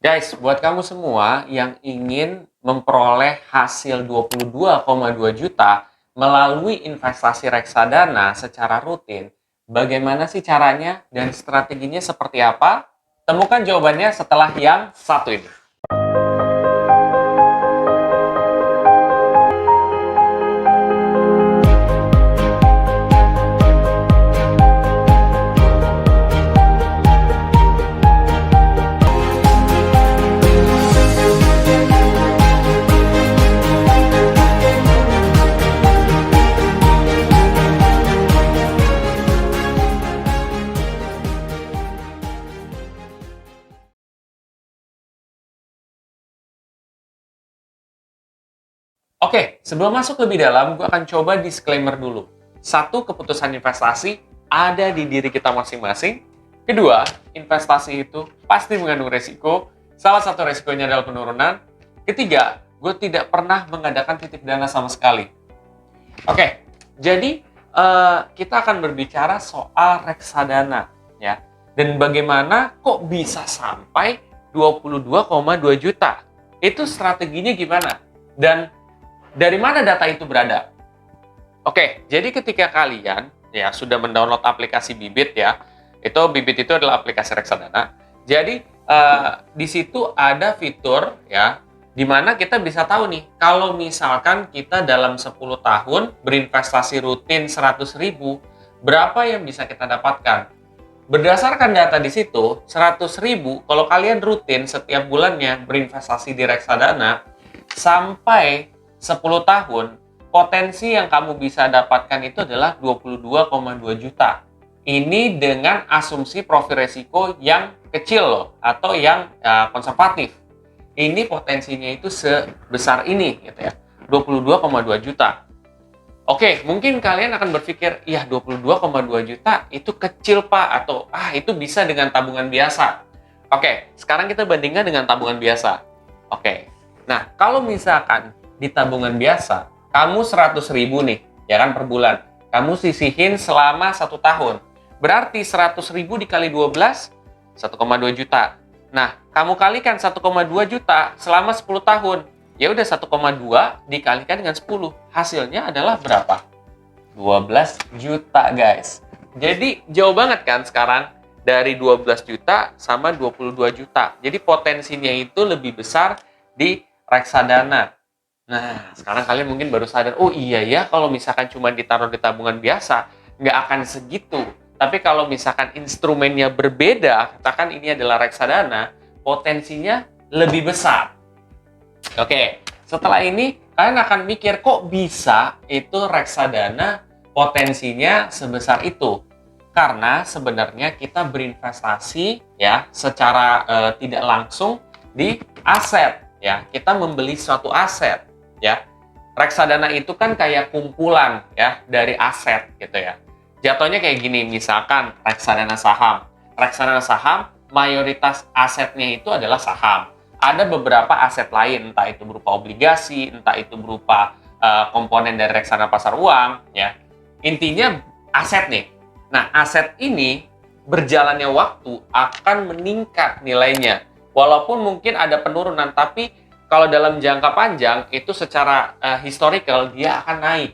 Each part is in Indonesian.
Guys, buat kamu semua yang ingin memperoleh hasil 22,2 juta melalui investasi reksadana secara rutin, bagaimana sih caranya dan strateginya seperti apa? Temukan jawabannya setelah yang satu ini. Oke, sebelum masuk lebih dalam, gue akan coba disclaimer dulu. Satu, keputusan investasi ada di diri kita masing-masing. Kedua, investasi itu pasti mengandung resiko. Salah satu resikonya adalah penurunan. Ketiga, gue tidak pernah mengadakan titip dana sama sekali. Oke, jadi kita akan berbicara soal reksadana, ya. Dan bagaimana kok bisa sampai 22,2 juta? Itu strateginya gimana? Dan dari mana data itu berada? Oke, jadi ketika kalian ya sudah mendownload aplikasi Bibit ya, Bibit itu adalah aplikasi reksadana. Jadi di situ ada fitur ya, di mana kita bisa tahu nih, kalau misalkan kita dalam 10 tahun berinvestasi rutin 100.000, berapa yang bisa kita dapatkan? Berdasarkan data di situ, 100.000 kalau kalian rutin setiap bulannya berinvestasi di reksadana sampai 10 tahun, potensi yang kamu bisa dapatkan itu adalah 22,2 juta. Ini dengan asumsi profil resiko yang kecil loh, atau yang konservatif. Ini potensinya itu sebesar ini, gitu ya, 22,2 juta. Oke, mungkin kalian akan berpikir, iya 22,2 juta itu kecil Pak, atau itu bisa dengan tabungan biasa. Oke, sekarang kita bandingkan dengan tabungan biasa. Oke, nah kalau misalkan di tabungan biasa, kamu 100.000 nih, ya kan per bulan. Kamu sisihin selama 1 tahun. Berarti 100.000 dikali 12, 1,2 juta. Nah, kamu kalikan 1,2 juta selama 10 tahun. Ya udah 1,2 dikalikan dengan 10. Hasilnya adalah berapa? 12 juta, guys. Jadi, jauh banget kan sekarang dari 12 juta sama 22 juta. Jadi, potensinya itu lebih besar di reksadana. Nah, sekarang kalian mungkin baru sadar, oh iya ya, kalau misalkan cuma ditaruh di tabungan biasa, nggak akan segitu. Tapi kalau misalkan instrumennya berbeda, katakan ini adalah reksadana, potensinya lebih besar. Oke, setelah ini kalian akan mikir, kok bisa itu reksadana potensinya sebesar itu? Karena sebenarnya kita berinvestasi ya secara tidak langsung di aset ya. Kita membeli suatu aset ya. Reksadana itu kan kayak kumpulan ya dari aset gitu ya. Jatuhnya kayak gini, misalkan reksadana saham. Reksadana saham mayoritas asetnya itu adalah saham. Ada beberapa aset lain, entah itu berupa obligasi, entah itu berupa komponen dari reksadana pasar uang ya. Intinya aset nih. Nah, aset ini berjalannya waktu akan meningkat nilainya. Walaupun mungkin ada penurunan, tapi kalau dalam jangka panjang itu secara historical dia akan naik.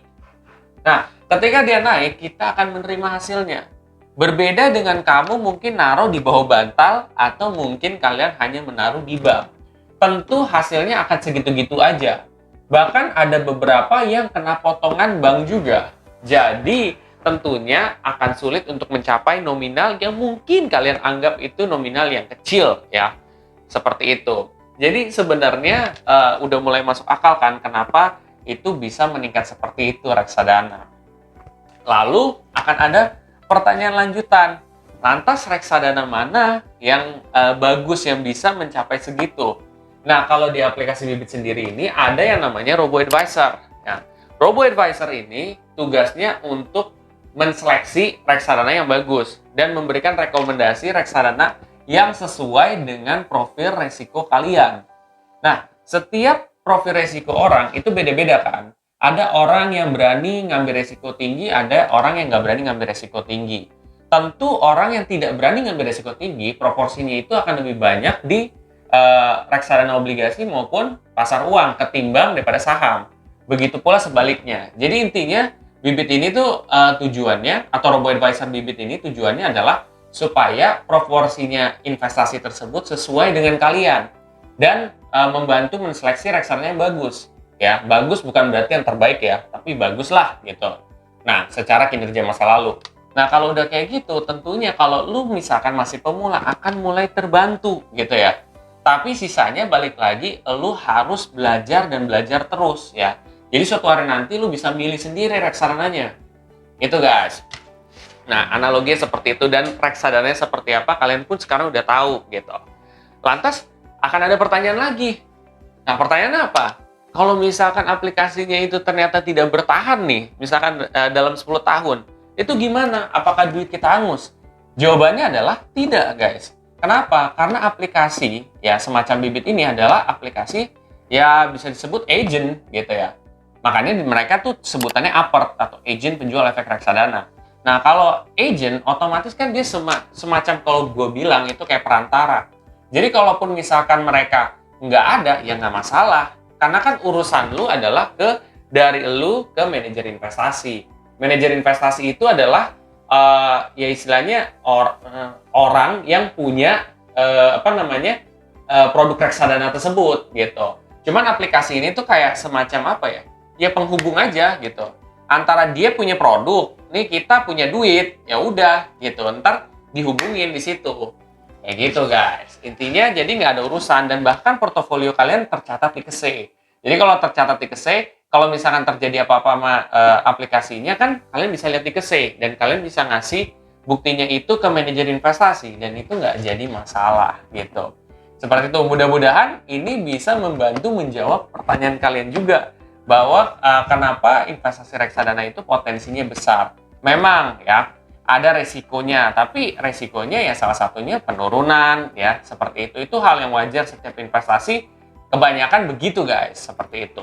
Nah, ketika dia naik, kita akan menerima hasilnya. Berbeda dengan kamu mungkin naruh di bawah bantal atau mungkin kalian hanya menaruh di bank. Tentu hasilnya akan segitu-gitu aja. Bahkan ada beberapa yang kena potongan bank juga. Jadi, tentunya akan sulit untuk mencapai nominal yang mungkin kalian anggap itu nominal yang kecil ya. Seperti itu. Jadi sebenarnya udah mulai masuk akal kan kenapa itu bisa meningkat seperti itu reksadana. Lalu akan ada pertanyaan lanjutan. Lantas reksadana mana yang bagus yang bisa mencapai segitu? Nah, kalau di aplikasi Bibit sendiri ini ada yang namanya Robo-Advisor. Ya. Robo-Advisor ini tugasnya untuk menseleksi reksadana yang bagus dan memberikan rekomendasi reksadana yang sesuai dengan profil resiko kalian. Nah, setiap profil resiko orang itu beda-beda kan. Ada orang yang berani ngambil resiko tinggi, ada orang yang nggak berani ngambil resiko tinggi. Tentu orang yang tidak berani ngambil resiko tinggi, proporsinya itu akan lebih banyak di reksadana obligasi maupun pasar uang ketimbang daripada saham. Begitu pula sebaliknya. Jadi intinya bibit ini tuh tujuannya, atau robo-advisor bibit ini tujuannya adalah supaya proporsinya investasi tersebut sesuai dengan kalian dan membantu menseleksi reksadana yang bagus. Ya, bagus bukan berarti yang terbaik ya, tapi bagus lah gitu. Nah, secara kinerja masa lalu. Nah, kalau udah kayak gitu, tentunya kalau lu misalkan masih pemula akan mulai terbantu gitu ya. Tapi sisanya balik lagi, lu harus belajar dan belajar terus ya. Jadi suatu hari nanti lu bisa milih sendiri reksadananya. Itu guys. Nah, analoginya seperti itu dan reksadananya seperti apa kalian pun sekarang udah tahu gitu. Lantas akan ada pertanyaan lagi. Nah, pertanyaannya apa? Kalau misalkan aplikasinya itu ternyata tidak bertahan nih, misalkan dalam 10 tahun, itu gimana? Apakah duit kita hangus? Jawabannya adalah tidak, guys. Kenapa? Karena aplikasi ya semacam bibit ini adalah aplikasi ya bisa disebut agent gitu ya. Makanya mereka tuh sebutannya APERT atau agent penjual efek reksadana. Nah, kalau agent otomatis kan dia semacam kalau gue bilang itu kayak perantara. Jadi kalaupun misalkan mereka nggak ada, ya nggak masalah. Karena kan urusan lu adalah dari lu ke manajer investasi. Manajer investasi itu adalah ya istilahnya orang yang punya produk reksadana tersebut gitu. Cuman aplikasi ini tuh kayak semacam apa ya? Ya penghubung aja gitu. Antara dia punya produk, nih kita punya duit, ya udah gitu. Ntar dihubungin di situ. Kayak gitu guys. Intinya jadi nggak ada urusan dan bahkan portofolio kalian tercatat di KSE. Jadi kalau tercatat di KSE, kalau misalkan terjadi apa-apa sama aplikasinya kan kalian bisa lihat di KSE dan kalian bisa ngasih buktinya itu ke manajer investasi dan itu nggak jadi masalah gitu. Seperti itu, mudah-mudahan ini bisa membantu menjawab pertanyaan kalian juga bahwa kenapa investasi reksadana itu potensinya besar. Memang ya ada resikonya, tapi resikonya ya salah satunya penurunan ya seperti itu. Itu hal yang wajar setiap investasi, kebanyakan begitu guys, seperti itu.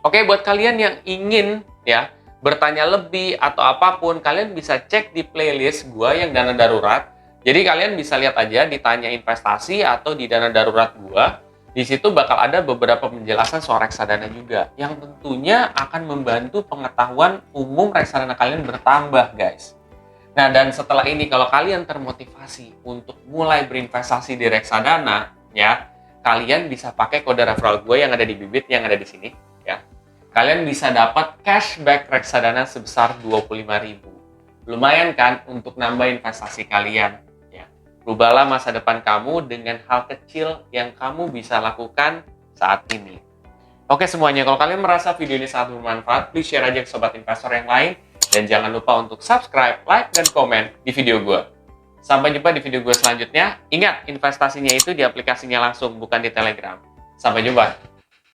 Oke, buat kalian yang ingin ya bertanya lebih atau apapun, kalian bisa cek di playlist gua yang dana darurat. Jadi kalian bisa lihat aja di tanya investasi atau di dana darurat gua. Di situ bakal ada beberapa penjelasan soal reksadana juga yang tentunya akan membantu pengetahuan umum reksadana kalian bertambah guys. Nah, dan setelah ini kalau kalian termotivasi untuk mulai berinvestasi di reksadana ya, kalian bisa pakai kode referral gue yang ada di bibit yang ada di sini ya. Kalian bisa dapat cashback reksadana sebesar 25.000. Lumayan kan untuk nambah investasi kalian. Rubahlah masa depan kamu dengan hal kecil yang kamu bisa lakukan saat ini. Oke semuanya, kalau kalian merasa video ini sangat bermanfaat, please share aja ke sobat investor yang lain. Dan jangan lupa untuk subscribe, like, dan komen di video gue. Sampai jumpa di video gue selanjutnya. Ingat, investasinya itu di aplikasinya langsung, bukan di Telegram. Sampai jumpa.